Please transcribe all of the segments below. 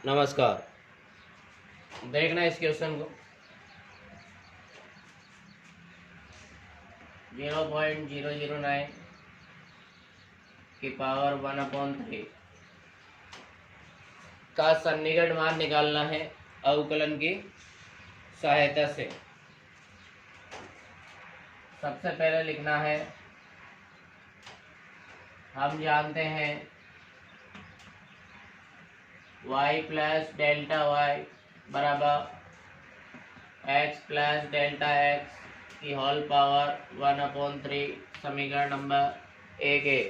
नमस्कार। देखना इस क्वेश्चन को। 0.009 की पावर 1/3 का सन्निकट मान निकालना है अवकलन की सहायता से। सबसे पहले लिखना है, हम जानते हैं y प्लस डेल्टा y बराबर x प्लस डेल्टा x की होल पावर 1/3 समीकरण नंबर 1 है।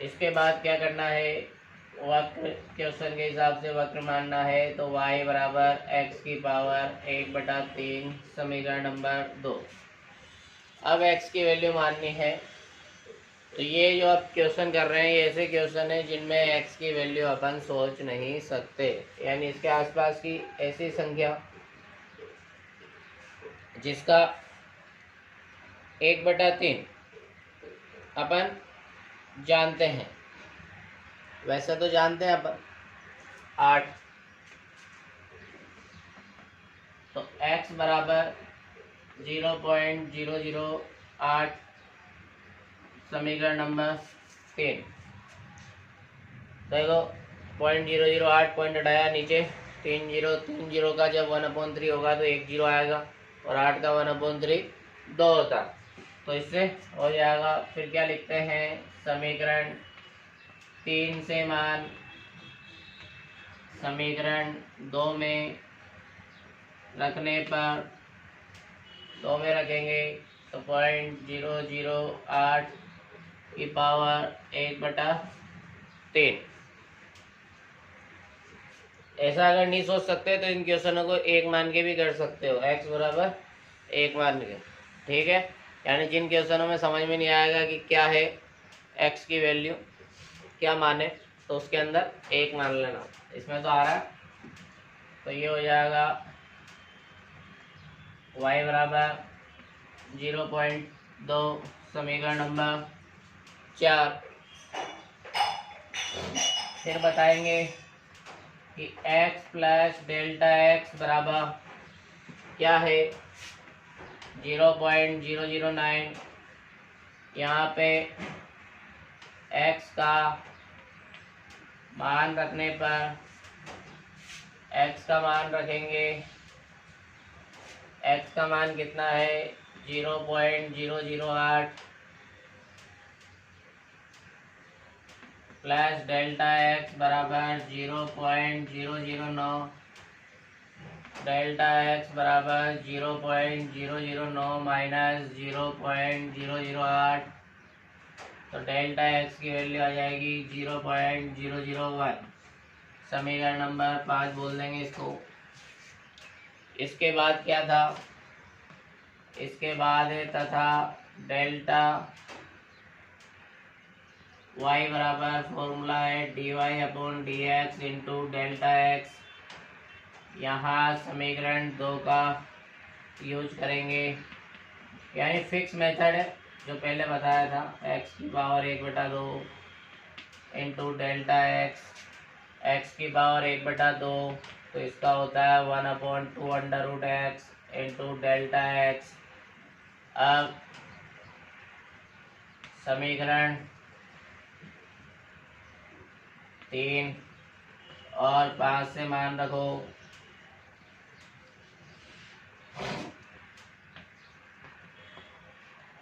इसके बाद क्या करना है, वक्र क्वेश्चन के हिसाब से वक्र मानना है, तो y बराबर x की पावर 1/3 समीकरण नंबर 2। अब x की वैल्यू माननी है, तो ये जो आप क्वेश्चन कर रहे हैं ये ऐसे क्वेश्चन है जिनमें x की वैल्यू अपन सोच नहीं सकते, यानी इसके आसपास की ऐसी संख्या जिसका 1/3 अपन जानते हैं। वैसे तो जानते हैं अपन 8, तो x बराबर 0.008 समीकरण नंबर 3। देखो 0.008 पॉइंट हटाया नीचे, 3 का जब 1/3 होगा तो 1 0 आएगा और 8 का 1/3 2 होता, तो इससे हो जाएगा। फिर क्या लिखते हैं, समीकरण 3 से मान समीकरण 2 में रखने पर 2 में रखेंगे तो 0.008 की पावर 1/3। ऐसा अगर नहीं सोच सकते तो इन क्वेश्चनों को एक मान के भी कर सकते हो, x बराबर 1 मान के। ठीक है, यानी जिन क्वेश्चनों में समझ में नहीं आएगा कि क्या है x की वैल्यू क्या माने, तो उसके अंदर 1 मान लेना। इसमें तो आ रहा है, तो ये हो जाएगा y बराबर 0.2 समीकरण नंबर 4। फिर बताएंगे कि x प्लस डेल्टा x बराबर क्या है, 0.009। यहाँ पे x का मान रखने पर x का मान रखेंगे, x का मान कितना है 0.008 प्लस डेल्टा x बराबर 0.009, डेल्टा x बराबर 0.009 माइनस 0.008, तो डेल्टा x की वैल्यू आ जाएगी 0.001 समीकरण नंबर 5 बोल देंगे इसको। इसके बाद क्या था, इसके बाद है तथा डेल्टा y बराबर फॉर्मूला है dy/dx इंटू डेल्टा x। यहाँ समीकरण 2 का यूज करेंगे, यानी फिक्स मेथड है जो पहले बताया था, x की पावर 1/2 इंटू डेल्टा x की पावर 1/2, तो इसका होता है 1/2 इंटू डेल्टा x। अब समीकरण 3 और 5 से मान रखो,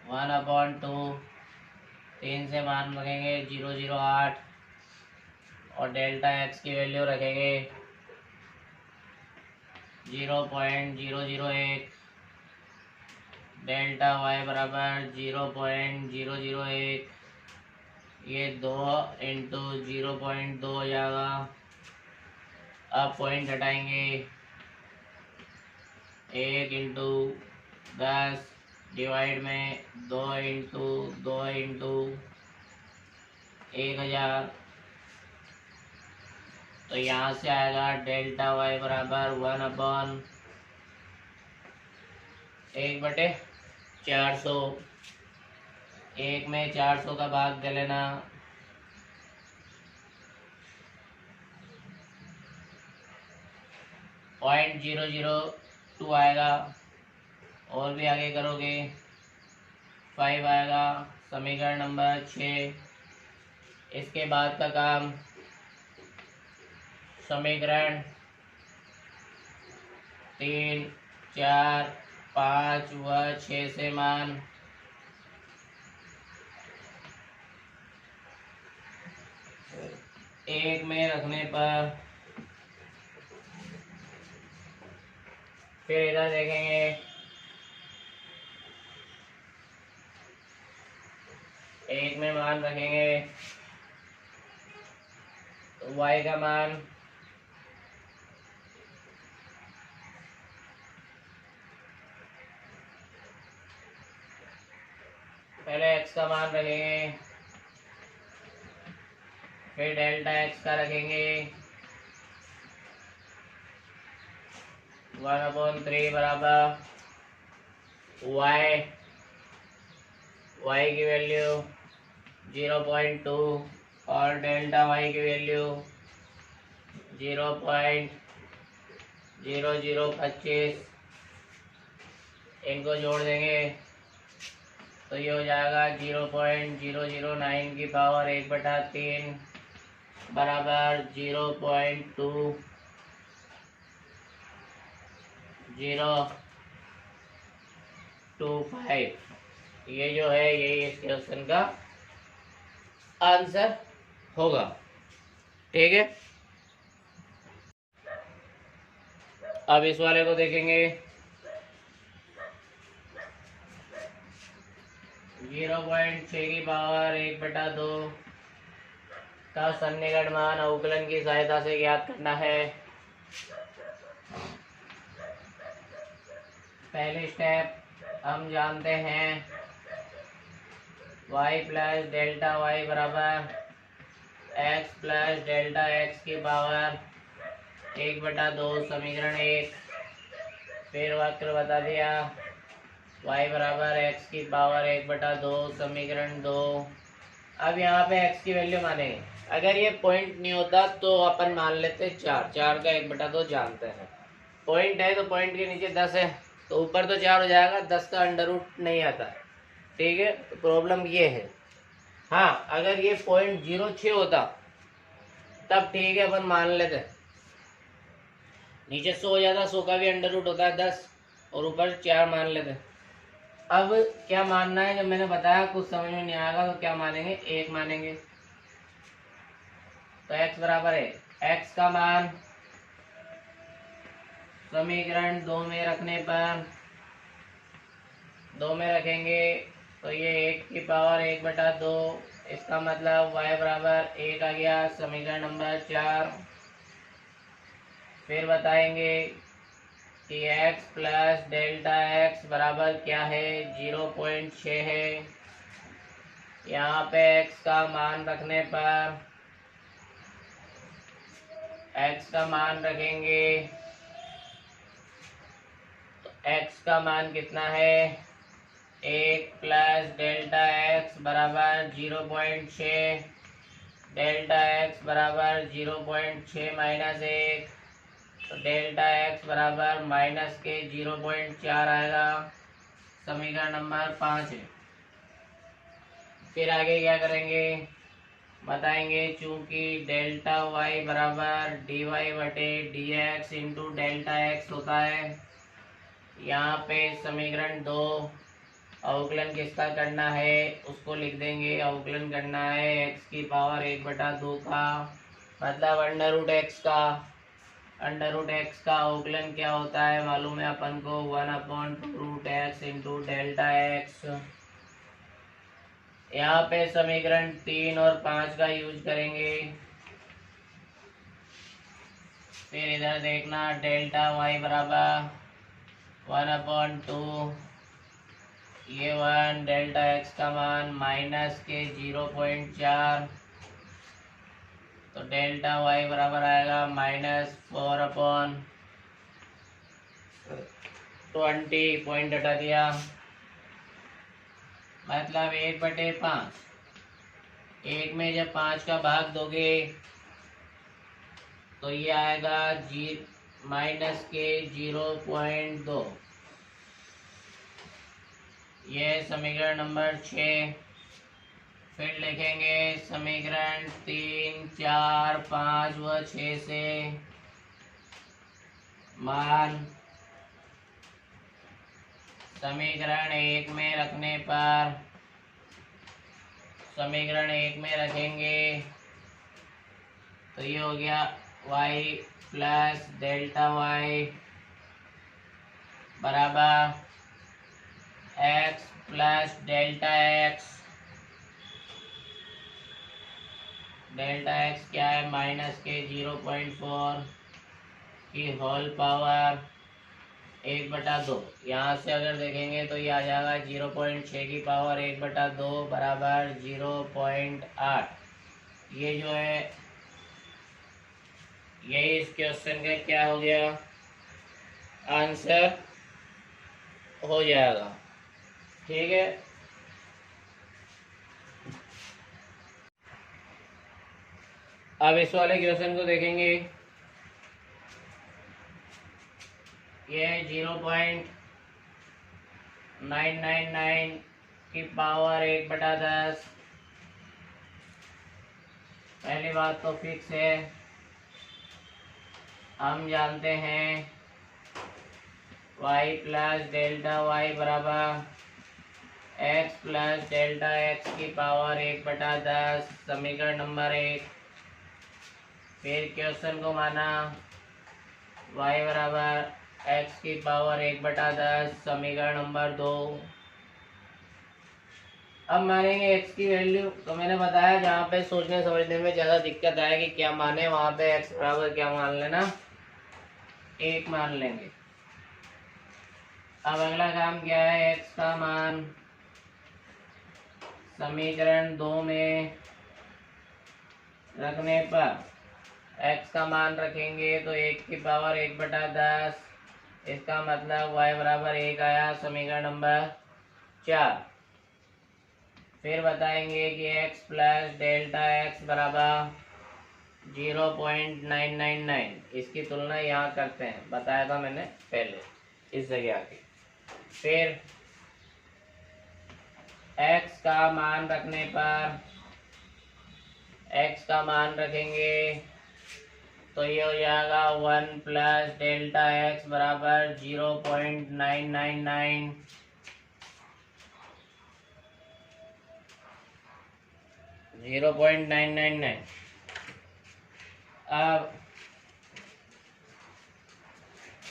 वन अपॉन टू, 3 से मान रखेंगे 0.008 और डेल्टा x की वैल्यू रखेंगे 0.001, डेल्टा y बराबर 0.001, ये 2 इंटू 0.2 हो जाएगा। अब पॉइंट हटाएंगे, 1 इंटू 10 डिवाइड में 2 इंटू 1000, तो यहाँ से आएगा डेल्टा y बराबर 1/400। 1 में 400 का भाग दे लेना, 0.002 आएगा। और भी आगे करोगे 5 आएगा। समीकरण नंबर 6। इसके बाद का काम समीकरण 3, 4, 5 व 6 से मान एक में रखने पर फिर इधर देखेंगे एक में मान रखेंगे तो y का मान पहले x का मान रखेंगे, फिर डेल्टा x का रखेंगे 1/3 बराबर y की वैल्यू 0.2 और डेल्टा y की वैल्यू 0.0025। इनको जोड़ देंगे तो ये हो जाएगा 0.009 की पावर 1/3 बराबर 0.2025। ये जो है यही इस क्वेश्चन का आंसर होगा। ठीक है, अब इस वाले को देखेंगे 0.6 की पावर 1/2 का सन्निकट मान अवकलन की सहायता से ज्ञात करना है। पहली स्टेप हम जानते हैं y प्लस डेल्टा y बराबर x प्लस डेल्टा x की पावर 1/2 समीकरण 1। फिर वक्र बता दिया y बराबर x की पावर 1/2 समीकरण 2। अब यहाँ पे x की वैल्यू मानेंगे। अगर ये पॉइंट नहीं होता तो अपन मान लेते 4 का 1/2 जानते हैं। पॉइंट है तो पॉइंट के नीचे 10 है तो ऊपर तो 4 हो जाएगा, 10 का अंडर रूट नहीं आता। ठीक है, तो प्रॉब्लम ये है। हाँ, अगर ये 0.06 होता तब ठीक है, अपन मान लेते। नीचे 100 हो जाता, 100 का भी अंडर रूट होता है 10 और ऊपर 4 मान लेते। अब क्या मानना है, जब मैंने बताया कुछ समझ में नहीं आएगा तो क्या मानेंगे, 1 मानेंगे। तो x बराबर है, x का मान समीकरण 2 में रखने पर 2 में रखेंगे तो ये 1 की पावर 1/2। इसका मतलब y बराबर 1 आ गया समीकरण नंबर 4। फिर बताएंगे कि x प्लस डेल्टा x बराबर क्या है, 0.6 है। यहाँ पे x का मान रखने पर x का मान रखेंगे तो x का मान कितना है, 1 प्लस डेल्टा x बराबर 0.6। डेल्टा x बराबर 0.6 माइनस 1 तो डेल्टा x बराबर माइनस के 0.4 आएगा। समीकरण नंबर 5 है। फिर आगे क्या करेंगे बताएंगे, चूंकि डेल्टा y बराबर dy/dx इंटू डेल्टा x होता है। यहाँ पे समीकरण 2 अवकलन किसका करना है उसको लिख देंगे। अवकलन करना है x की पावर 1/2 का, मतलब अंडर रूट x का। अंडर रूट x का अवकलन क्या होता है मालूम है अपन को, 1/√x इंटू डेल्टा x। यहाँ पे समीकरण 3 और 5 का यूज करेंगे। फिर इधर देखना डेल्टा y बराबर 1/2, ये 1 डेल्टा x का मान माइनस के 0.4 तो डेल्टा y बराबर आएगा -4/20। पॉइंट हटा दिया, मतलब 1/5। 1 में जब 5 का भाग दोगे तो ये आएगा माइनस के 0.2। ये समीकरण नंबर 6। फिर लिखेंगे समीकरण 3, 4, 5 व 6 से मान समीकरण 1 में रखने पर, समीकरण 1 में रखेंगे तो ये हो गया y प्लस डेल्टा वाई बराबर x plus delta x. Delta x क्या है? माइनस के 0.4 की होल पावर 1/2। यहाँ से अगर देखेंगे तो ये आ जाएगा 0.6 की पावर 1/2 बराबर 0.8। ये जो है यही इस क्वेश्चन का क्या हो गया? आंसर हो जाएगा। ठीक है, अब इस वाले क्वेश्चन को देखेंगे। ये 0.999 की पावर 1/10। पहली बात तो फिक्स है, हम जानते हैं y प्लस डेल्टा वाई बराबर x प्लस डेल्टा एक्स की पावर 1/10, समीकरण नंबर 1। फिर क्वेश्चन को माना y बराबर x की पावर 1/10, समीकरण नंबर 2। अब मानेंगे x की वैल्यू, तो मैंने बताया जहाँ पे सोचने समझने में ज़्यादा दिक्कत आएगी क्या माने, वहाँ पे x बराबर क्या मान लेना? 1 मान लेंगे। अब अगला काम क्या है? x का मान समीकरण 2 में रखने पर x का मान रखेंगे तो 1 की पावर 1/10, इसका मतलब y बराबर 1 आया, समीकरण नंबर 4। फिर बताएंगे कि x प्लस डेल्टा एक्स बराबर 0.999। इसकी तुलना यहाँ करते हैं, बताया था मैंने पहले इस जगह आके। फिर x का मान रखने पर, x का मान रखेंगे तो ये हो जाएगा 1 प्लस डेल्टा एक्स बराबर 0.999। अब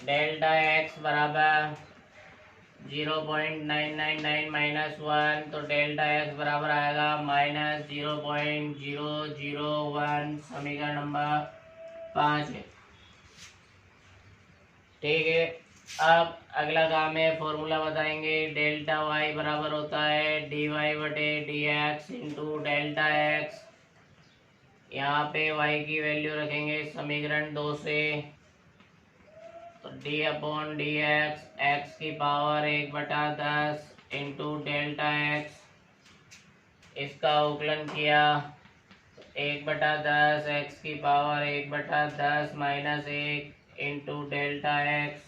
डेल्टा एक्स बराबर 0.999 माइनस 1, तो डेल्टा एक्स बराबर आएगा माइनस 0.001, समीकरण नंबर 5 है। ठीक है, अब अगला काम है, फॉर्मूला बताएंगे। डेल्टा वाई बराबर होता है dy बटे D x into delta x. यहाँ पे y की वैल्यू रखेंगे समीकरण 2 से, तो D upon D x, x की पावर 1/10 इंटू डेल्टा एक्स। इसका अवकलन किया 1/10 एक्स की power 1/10 minus 1 into delta x.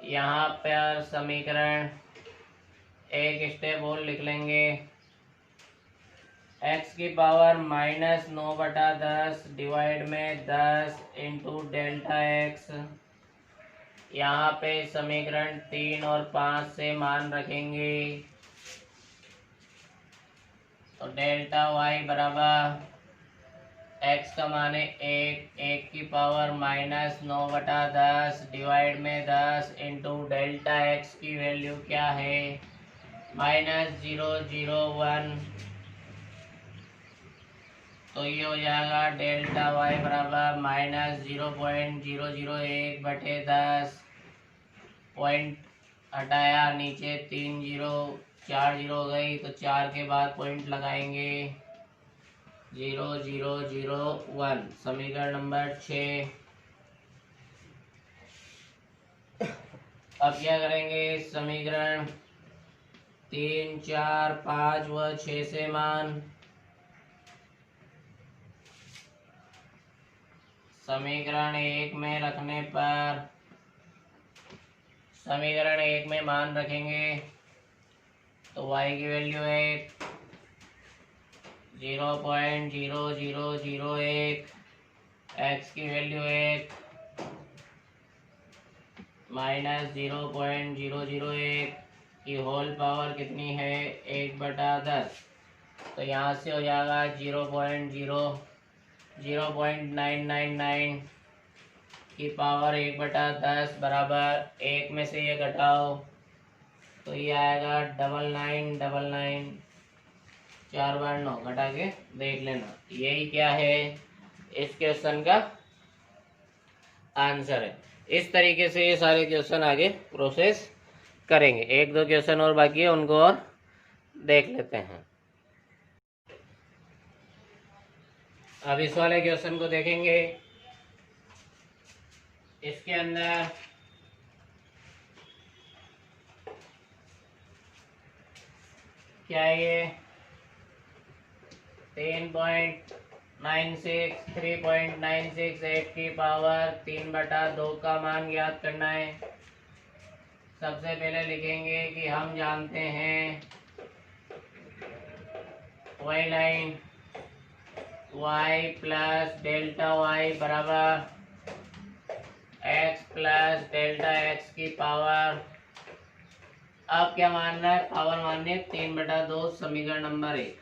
यहाँ पर समीकरण एक स्टेप और लिख लेंगे, x की पावर -9/10 डिवाइड में 10 इंटू डेल्टा एक्स। यहाँ पे समीकरण 3 और 5 से मान रखेंगे तो डेल्टा y बराबर x का मान है 1 की पावर -9/10 डिवाइड में 10 इंटू डेल्टा x की वैल्यू क्या है? -001। तो ये हो जाएगा डेल्टा y बराबर -0.001 बटे 10। पॉइंट हटाया, नीचे 3 जीरो 4 जीरो हो गई, तो 4 के बाद पॉइंट लगाएंगे 0.001, समीकरण नंबर 6। अब क्या करेंगे? समीकरण 3, 4, 5 व 6 से मान समीकरण एक में रखने पर, समीकरण एक में मान रखेंगे तो y की वैल्यू है 0.0001, x की वैल्यू है -0.001 की होल पावर कितनी है 1/10। तो यहाँ से हो जाएगा 0.999 की पावर 1/10 बराबर 1 में से ये घटाओ तो ये आएगा 9999, 4 बार 9 घटा के देख लेना। यही क्या है इस क्वेश्चन का आंसर है। इस तरीके से ये सारे क्वेश्चन आगे प्रोसेस करेंगे। एक दो क्वेश्चन और बाकी है, उनको और देख लेते हैं। अब इस वाले क्वेश्चन को देखेंगे। इसके अंदर क्या है ये 3.968 की पावर 3/2 का मान ज्ञात करना है। सबसे पहले लिखेंगे कि हम जानते हैं y line y plus delta y बराबर x प्लस डेल्टा x की पावर। अब क्या मान रहा है, पावर माननी है 3/2, समीकरण नंबर 1।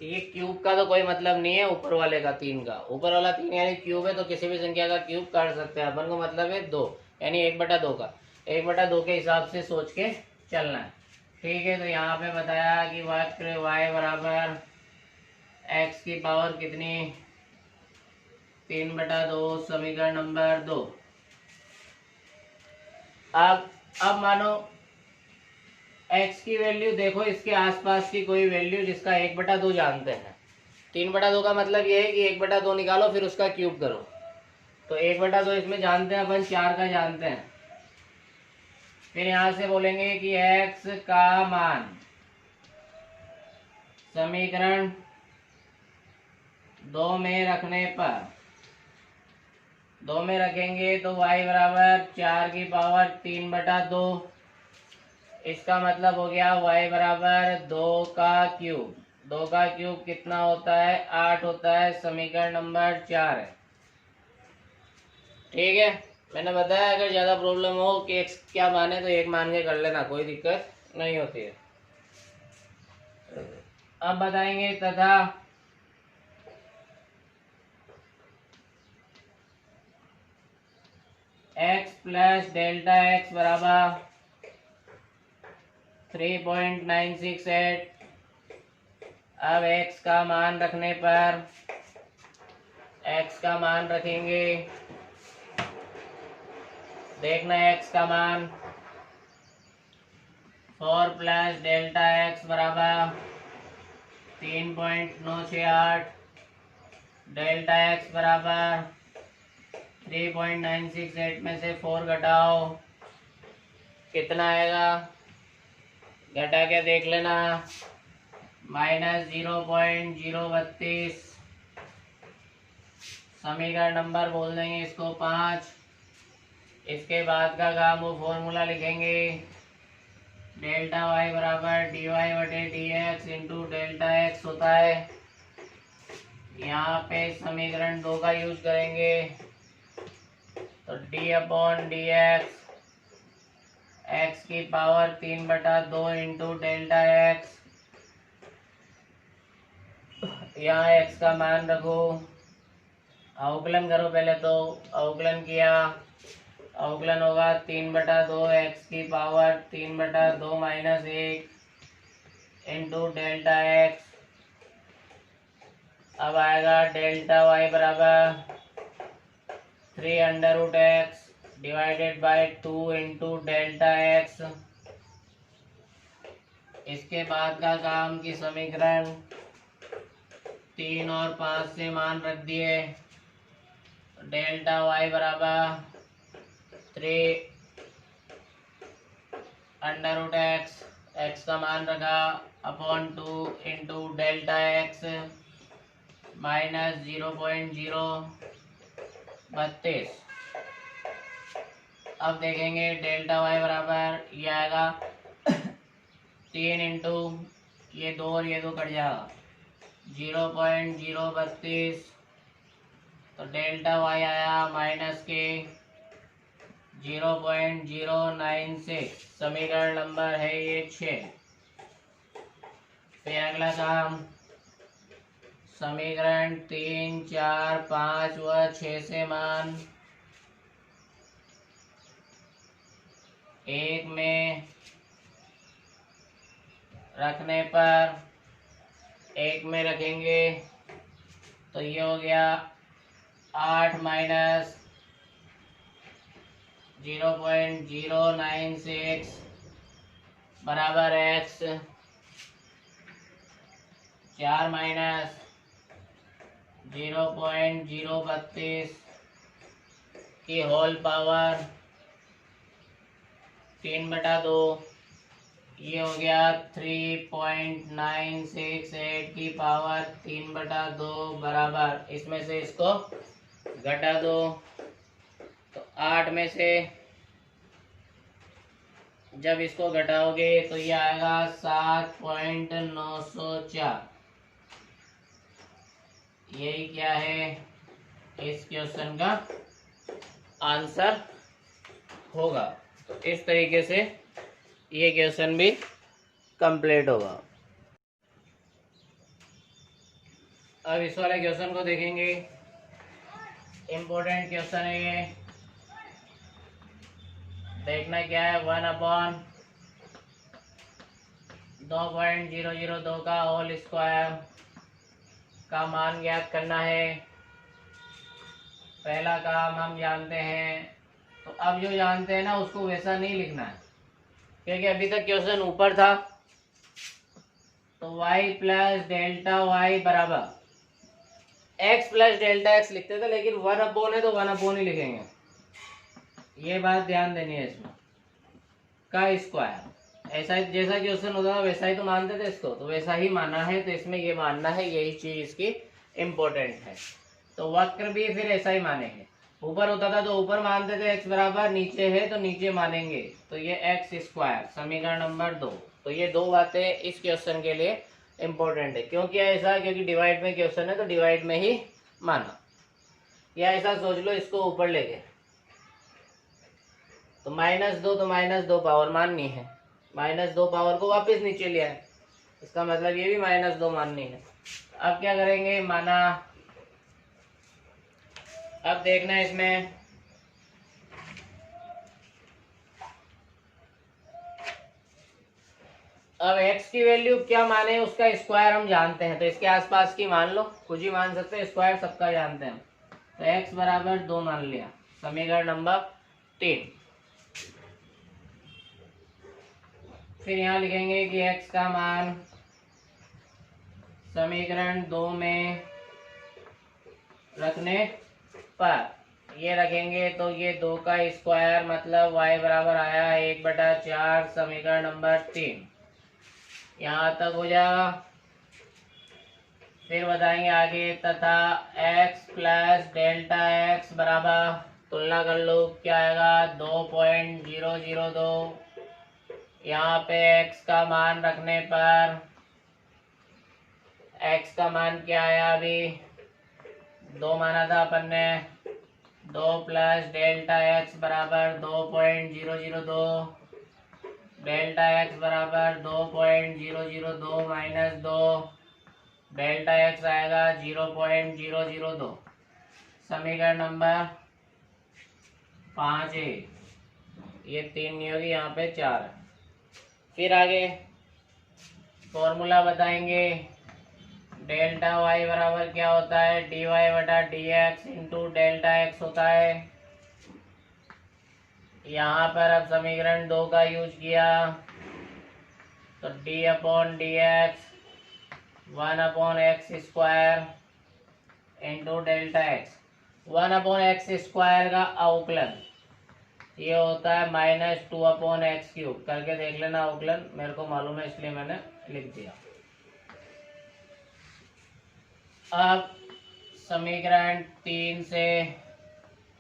ये क्यूब का तो कोई मतलब नहीं है, ऊपर वाले का 3 का। ऊपर वाला 3 यानी क्यूब है, तो किसी भी संख्या का क्यूब काट सकते हैं अपन को, मतलब है 2 यानी 1/2 का। 1/2 के हिसाब से सोच के चलना है। ठीक है, तो यहाँ पे बताया कि वक्र y बराबर x की पावर कितनी 3/2, समीकरण नंबर 2। अब मानो x की वैल्यू देखो, इसके आसपास की कोई वैल्यू जिसका 1/2 जानते हैं। 3/2 का मतलब ये है कि 1/2 निकालो फिर उसका क्यूब करो। तो 1/2 इसमें जानते हैं अपन, 4 का जानते हैं। फिर यहां से बोलेंगे कि x का मान समीकरण 2 में रखने पर, 2 में रखेंगे तो y बराबर 4 की पावर 3/2। इसका मतलब हो गया y बराबर 2 का क्यूब। 2 का क्यूब कितना होता है 8 होता है, समीकरण नंबर 4 है। ठीक है, मैंने बताया अगर ज़्यादा प्रॉब्लम हो कि x क्या माने तो 1 मान के कर लेना, कोई दिक्कत नहीं होती है। अब बताएंगे तथा x प्लस डेल्टा x बराबर 3.968। अब x का मान रखने पर, x का मान रखेंगे, देखना x का मान 4 प्लस डेल्टा x बराबर 3.968, डेल्टा x बराबर 3.968 में से 4 घटाओ कितना आएगा, घटा के देख लेना, -0.032। समीकरण नंबर बोल देंगे इसको 5। इसके बाद का काम वो फॉर्मूला लिखेंगे, डेल्टा y बराबर dy/dx इंटू डेल्टा x होता है। यहाँ पे समीकरण 2 का यूज करेंगे तो d/dx x की पावर 3/2 इंटू डेल्टा x। यहाँ x का मान रखो, अवकलन करो पहले। तो अवकलन किया, अवकलन होगा 3/2 x की power 3/2 minus 1 into delta x। अब आएगा डेल्टा y बराबर 3√x divided by 2 into delta x। इसके बाद का काम की समीकरण 3 और 5 से मान रख दिए। डेल्टा y बराबर 3√x, x का मान रखा upon 2 into delta x minus 0.0 32। अब देखेंगे डेल्टा वाई बराबर ये आएगा 3 इंटू ये 2 और ये 2 कट जाएगा 0.032। तो डेल्टा वाई आया माइनस के 0.096। समीकरण नंबर है ये 6। फिर अगला काम समीकरण 3, 4, 5 व 6 से मान 1 में रखने पर 1 में रखेंगे तो ये हो गया 8 माइनस 0.096 बराबर x। 4 माइनस 0.032 की होल पावर 3/2। ये हो गया 3.968 की पावर 3/2 बराबर, इसमें से इसको घटा दो तो 8 में से जब इसको घटाओगे तो ये आएगा 7.904। यही क्या है इस क्वेश्चन का आंसर होगा। तो इस तरीके से ये क्वेश्चन भी कंप्लीट होगा। अब इस वाले क्वेश्चन को देखेंगे, इम्पोर्टेंट क्वेश्चन है ये। देखना क्या है, 1/2.002 का होल स्क्वायर का मान ज्ञात करना है। पहला काम हम जानते हैं, तो अब जो जानते हैं ना उसको वैसा नहीं लिखना है, क्योंकि अभी तक क्वेश्चन ऊपर था। तो y प्लस डेल्टा वाई बराबर x प्लस डेल्टा x लिखते थे, लेकिन 1/, है तो 1/, ही लिखेंगे। ये बात ध्यान देनी है इसमें। का स्क्वायर ऐसा जैसा क्वेश्चन होता था वैसा ही तो मानते थे इसको, तो वैसा ही माना है। तो इसमें ये मानना है, यही चीज इसकी इम्पोर्टेंट है। तो वक्र भी फिर ऐसा ही मानेंगे। ऊपर होता था तो ऊपर मानते थे x बराबर, नीचे है तो नीचे मानेंगे। तो ये x स्क्वायर समीकरण नंबर 2। तो ये दो बातें इस क्वेश्चन के लिए इम्पोर्टेंट है। क्यों किया ऐसा? क्योंकि डिवाइड में क्वेश्चन है तो डिवाइड में ही माना। या ऐसा सोच लो, इसको ऊपर लेके तो -2, तो -2 पावर माननी है। -2 पावर को वापस नीचे लिया है, इसका मतलब ये भी -2 माननी है। अब क्या करेंगे, माना। अब देखना है इसमें अब x की वैल्यू क्या माने, उसका स्क्वायर हम जानते हैं। तो इसके आसपास की मान लो, कुछ ही मान सकते हैं, स्क्वायर सबका जानते हैं। तो x बराबर 2 मान लिया, समीकरण नंबर 3। फिर यहाँ लिखेंगे कि x का मान समीकरण 2 में रखने पर ये रखेंगे तो ये 2 का स्क्वायर मतलब y बराबर आया 1/4 समीकरण नंबर 3। यहाँ तक हो जाएगा। फिर बताएंगे आगे, तथा x प्लस डेल्टा x बराबर, तुलना कर लो क्या आएगा, 2.002। यहाँ पे x का मान रखने पर x का मान क्या आया, अभी 2 माना था अपन ने। 2 प्लस डेल्टा x बराबर 2.002, डेल्टा x बराबर 2.002 माइनस 2, डेल्टा x आएगा 0.002। समीकरण नंबर 5 है, ये 3 नहीं होगी, यहाँ पे 4 है। फिर आगे फॉर्मूला बताएंगे। डेल्टा y बराबर क्या होता है, dy/dx इंटू डेल्टा x होता है। यहाँ पर अब समीकरण 2 का यूज किया तो d/dx 1/x square into delta x। 1/x square का अवकलन ये होता है -2/x³। करके देख लेना अवकलन, मेरे को मालूम है इसलिए मैंने लिख दिया। अब समीकरण 3 से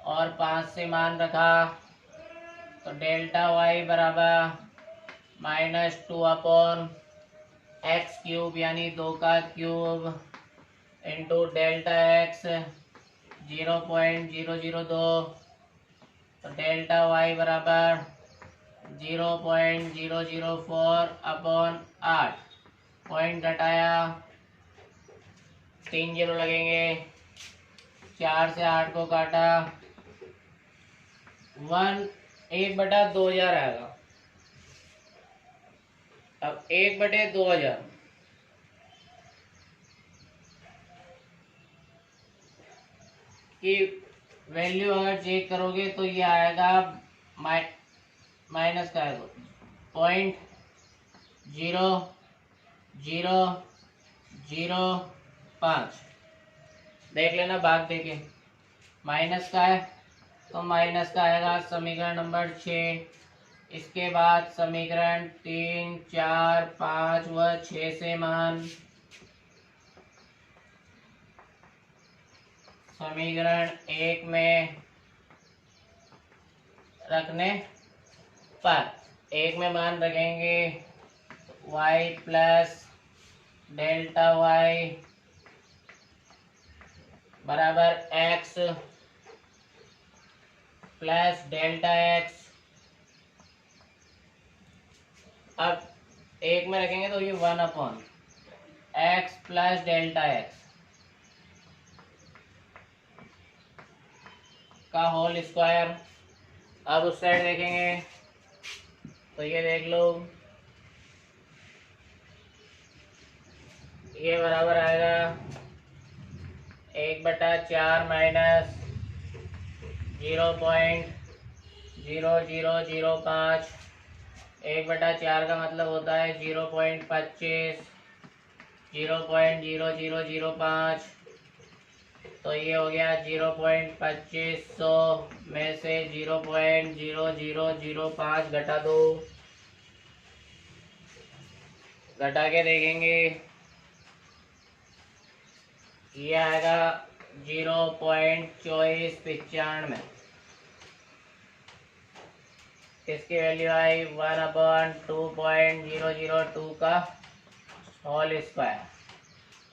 और 5 से मान रखा, तो डेल्टा वाई बराबर -2/x³ यानी 2 का क्यूब इंटू डेल्टा एक्स 0.002, तो डेल्टा वाई बराबर 0.004/8। पॉइंट घटाया, 3 जीरो लगेंगे, 4 से 8 को काटा, 1/2000 आएगा। अब 1/2000 की वैल्यू अगर चेक करोगे तो ये आएगा माइनस का 0.0005। देख लेना भाग देके, माइनस का है तो माइनस का आएगा समीकरण नंबर 6। इसके बाद समीकरण 3, 4, 5 व 6 से मान समीकरण 1 में रखने पर 1 में मान रखेंगे y प्लस डेल्टा वाई बराबर x प्लस डेल्टा x। अब 1 में रखेंगे तो ये 1/x प्लस डेल्टा x का होल स्क्वायर। अब उस साइड देखेंगे तो ये देख लो, ये बराबर आएगा 1/4 माइनस 0.0005। 1/4 का मतलब होता है 0.25, 0.0005, तो ये हो गया 0.25। 100 में से 0.0005 घटा दो, घटा के देखेंगे ये आएगा 0.2495। इसकी वैल्यू आई 1/2.002 का होल स्क्वायर।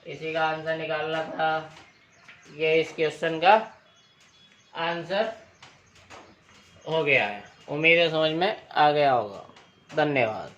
इसी का आंसर निकालना था, ये इस क्वेश्चन का आंसर हो गया है। उम्मीद है समझ में आ गया होगा। धन्यवाद।